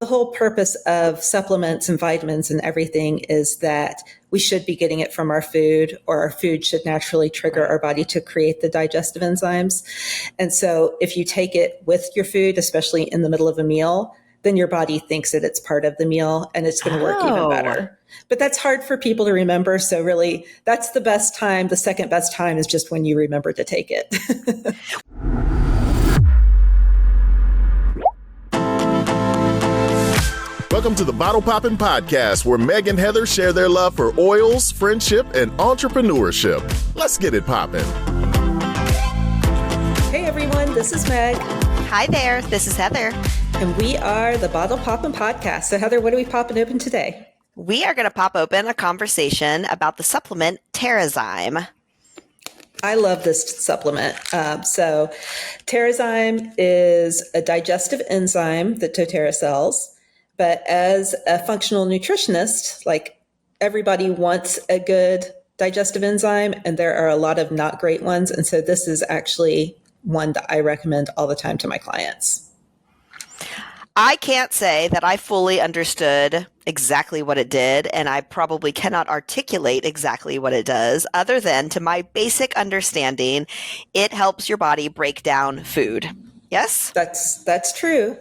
whole purpose of supplements and vitamins and everything is that we should be getting it from our food, or our food should naturally trigger our body to create the digestive enzymes. And so if you take it with your food, especially in the middle of a meal, then your body thinks that it's part of the meal and it's going to work even better. But that's hard for people to remember. So really, that's the best time. The second best time is just when you remember to take it. Welcome to the Bottle Poppin' Podcast, where Meg and Heather share their love for oils, friendship, and entrepreneurship. Let's get it poppin'. Hey everyone, this is Meg. Hi there, this is Heather. And we are the Bottle Poppin' Podcast. So Heather, what are we popping open today? We are going to pop open a conversation about the supplement TerraZyme. I love this supplement. So TerraZyme is a digestive enzyme that doTERRA sells. But as a functional nutritionist, like, everybody wants a good digestive enzyme, and there are a lot of not great ones. And so this is actually one that I recommend all the time to my clients. I can't say that I fully understood exactly what it did, and I probably cannot articulate exactly what it does, other than, to my basic understanding, it helps your body break down food. Yes? That's true.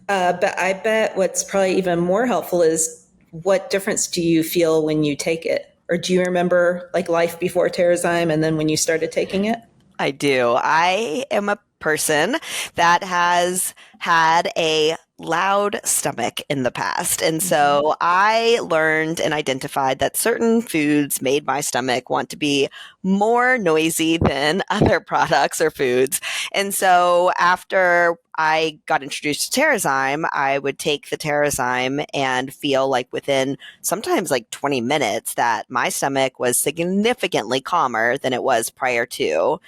But I bet what's probably even more helpful is, what difference do you feel when you take it? Or do you remember like life before TerraZyme and then when you started taking it? I do. I am a person that has had a loud stomach in the past. And so I learned and identified that certain foods made my stomach want to be more noisy than other products or foods. And so after I got introduced to TerraZyme, I would take the TerraZyme and feel like within sometimes like 20 minutes that my stomach was significantly calmer than it was prior to.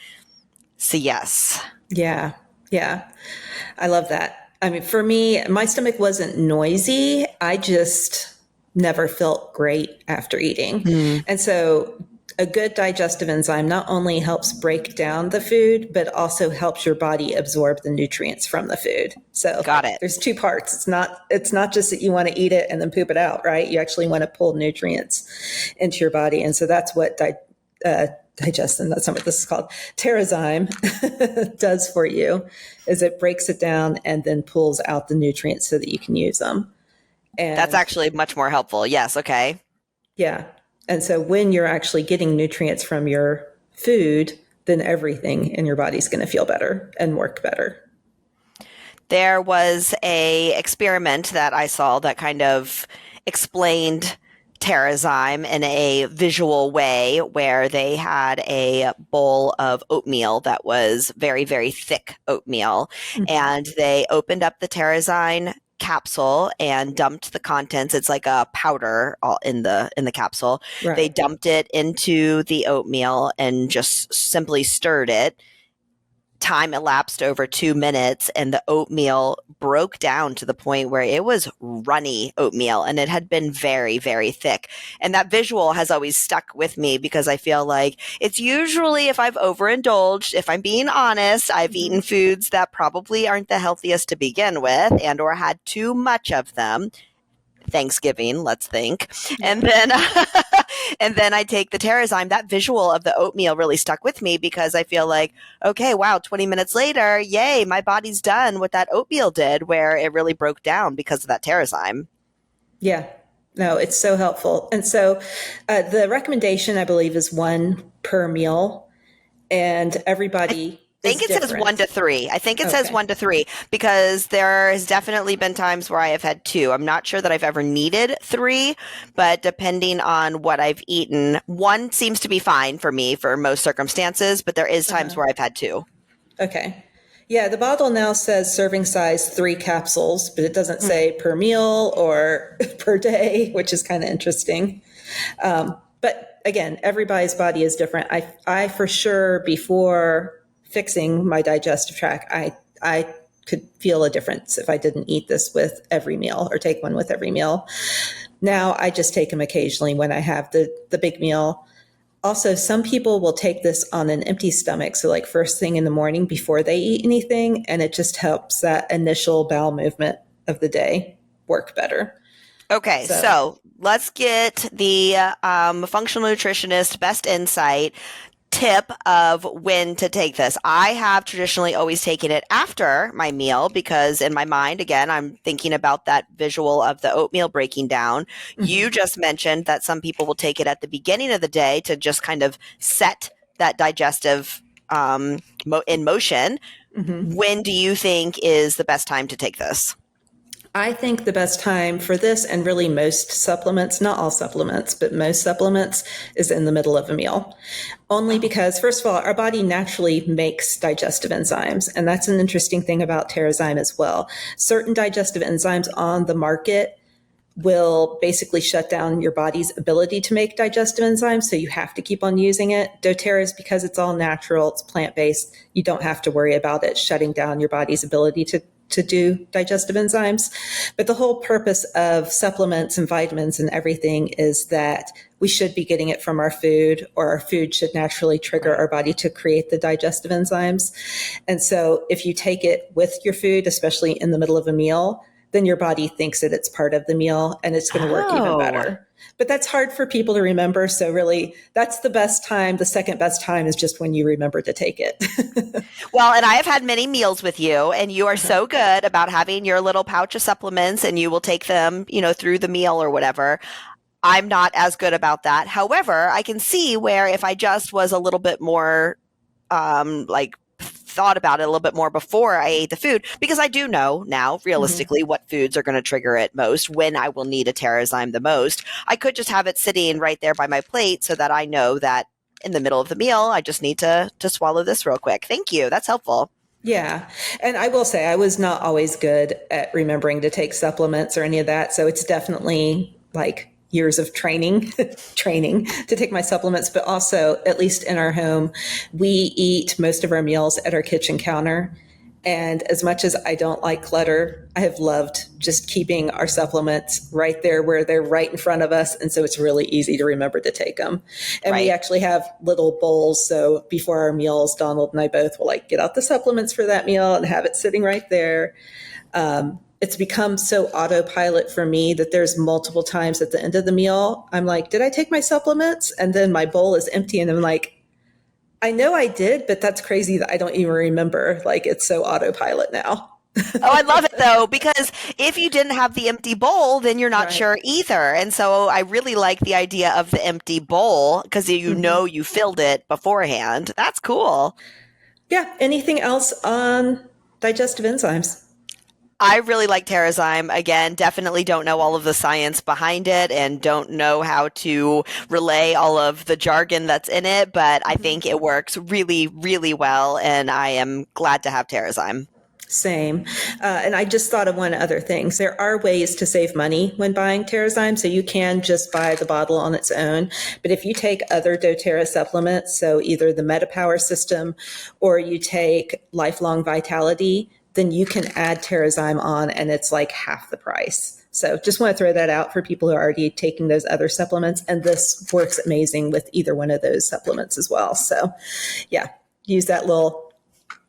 So yes. Yeah. I love that. I mean, for me, my stomach wasn't noisy. I just never felt great after eating. And so a good digestive enzyme not only helps break down the food, but also helps your body absorb the nutrients from the food. So got it. There's two parts. It's not just that you want to eat it and then poop it out, right? You actually want to pull nutrients into your body. And so that's what digestion, that's not what this is called, TerraZyme does for you, is it breaks it down and then pulls out the nutrients so that you can use them. And that's actually much more helpful. Yes. Okay. Yeah. And so when you're actually getting nutrients from your food, then everything in your body's going to feel better and work better. There was a experiment that I saw that kind of explained TerraZyme in a visual way, where they had a bowl of oatmeal that was very, very thick oatmeal. And they opened up the TerraZyme capsule and dumped the contents. It's like a powder in the capsule. Right. They dumped it into the oatmeal and just simply stirred it. Time elapsed over 2 minutes, and the oatmeal broke down to the point where it was runny oatmeal, and it had been very, very thick. And that visual has always stuck with me, because I feel like it's usually, if I've overindulged, if I'm being honest, I've eaten foods that probably aren't the healthiest to begin with, and or had too much of them. Thanksgiving, let's think. And then and then I take the TerraZyme. That visual of the oatmeal really stuck with me, because I feel like, okay, wow, 20 minutes later, yay, my body's done what that oatmeal did, where it really broke down because of that TerraZyme. Yeah. No, it's so helpful. And so the recommendation, I believe, is 1 per meal, and everybody I think it says 1 to 3. I think it says 1 to 3, because there has definitely been times where I have had 2. I'm not sure that I've ever needed 3, but depending on what I've eaten, 1 seems to be fine for me for most circumstances, but there is times where I've had 2. Okay. Yeah, the bottle now says serving size 3 capsules, but it doesn't say per meal or per day, which is kind of interesting. But again, everybody's body is different. I for sure, before fixing my digestive tract, I could feel a difference if I didn't eat this with every meal or take one with every meal. Now I just take them occasionally when I have the big meal. Also, some people will take this on an empty stomach. So like first thing in the morning before they eat anything, and it just helps that initial bowel movement of the day. work better. Okay, so let's get the functional nutritionist best insight tip of when to take this. I have traditionally always taken it after my meal because in my mind, again, I'm thinking about that visual of the oatmeal breaking down. Mm-hmm. You just mentioned that some people will take it at the beginning of the day to just kind of set that digestive in motion. Mm-hmm. When do you think is the best time to take this? I think the best time for this, and really most supplements, not all supplements, but most supplements, is in the middle of a meal. Only because, first of all, our body naturally makes digestive enzymes. And that's an interesting thing about TerraZyme as well. Certain digestive enzymes on the market will basically shut down your body's ability to make digestive enzymes. So you have to keep on using it. doTERRA is because it's all natural, it's plant-based. You don't have to worry about it shutting down your body's ability to do digestive enzymes. But the whole purpose of supplements and vitamins and everything is that we should be getting it from our food, or our food should naturally trigger our body to create the digestive enzymes. And so if you take it with your food, especially in the middle of a meal, then your body thinks that it's part of the meal and it's going to work even better. But that's hard for people to remember. So really, that's the best time. The second best time is just when you remember to take it. Well, and I have had many meals with you, and you are so good about having your little pouch of supplements, and you will take them, through the meal or whatever. I'm not as good about that. However, I can see where if I just was a little bit more thought about it a little bit more before I ate the food, because I do know now realistically what foods are going to trigger it most, when I will need a TerraZyme the most. I could just have it sitting right there by my plate so that I know that in the middle of the meal, I just need to swallow this real quick. Thank you. That's helpful. Yeah. And I will say I was not always good at remembering to take supplements or any of that. So it's definitely like years of training to take my supplements, but also, at least in our home, we eat most of our meals at our kitchen counter. And as much as I don't like clutter, I have loved just keeping our supplements right there where they're right in front of us. And so it's really easy to remember to take them. And we actually have little bowls. So before our meals, Donald and I both will get out the supplements for that meal and have it sitting right there. It's become so autopilot for me that there's multiple times at the end of the meal, I'm like, did I take my supplements? And then my bowl is empty and I'm like, I know I did, but that's crazy that I don't even remember. It's so autopilot now. Oh, I love it though, because if you didn't have the empty bowl, then you're not sure either. And so I really like the idea of the empty bowl because know you filled it beforehand. That's cool. Yeah. Anything else on digestive enzymes? I really like TerraZyme. Again, definitely don't know all of the science behind it and don't know how to relay all of the jargon that's in it, but I think it works really, really well, and I am glad to have TerraZyme. Same. And I just thought of one other thing. There are ways to save money when buying TerraZyme. So you can just buy the bottle on its own. But if you take other doTERRA supplements, so either the MetaPower system or you take Lifelong Vitality, then you can add TerraZyme on and it's half the price. So just want to throw that out for people who are already taking those other supplements. And this works amazing with either one of those supplements as well. So yeah, use that little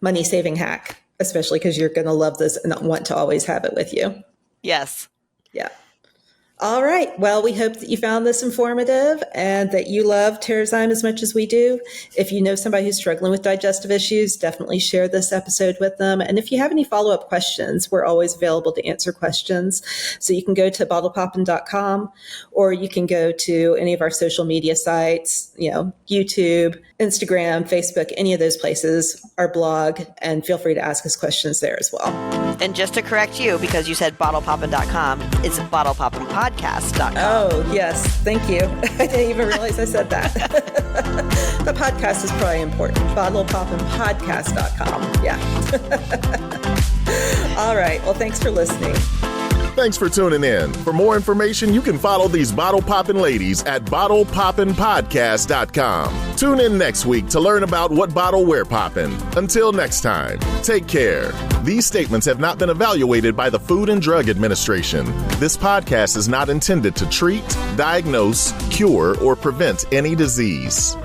money saving hack, especially because you're going to love this and want to always have it with you. Yes. Yeah. All right. Well, we hope that you found this informative and that you love TerraZyme as much as we do. If you know somebody who's struggling with digestive issues, definitely share this episode with them. And if you have any follow-up questions, we're always available to answer questions. So you can go to bottlepoppin.com or you can go to any of our social media sites, YouTube, Instagram, Facebook, any of those places, our blog, and feel free to ask us questions there as well. And just to correct you, because you said bottlepoppin.com, it's bottlepoppinpodcast.com. Oh, yes. Thank you. I didn't even realize I said that. The podcast is probably important. Bottlepoppinpodcast.com. Yeah. All right. Well, thanks for listening. Thanks for tuning in. For more information, you can follow these Bottle Poppin' ladies at bottlepoppinpodcast.com. Tune in next week to learn about what bottle we're poppin'. Until next time, take care. These statements have not been evaluated by the Food and Drug Administration. This podcast is not intended to treat, diagnose, cure, or prevent any disease.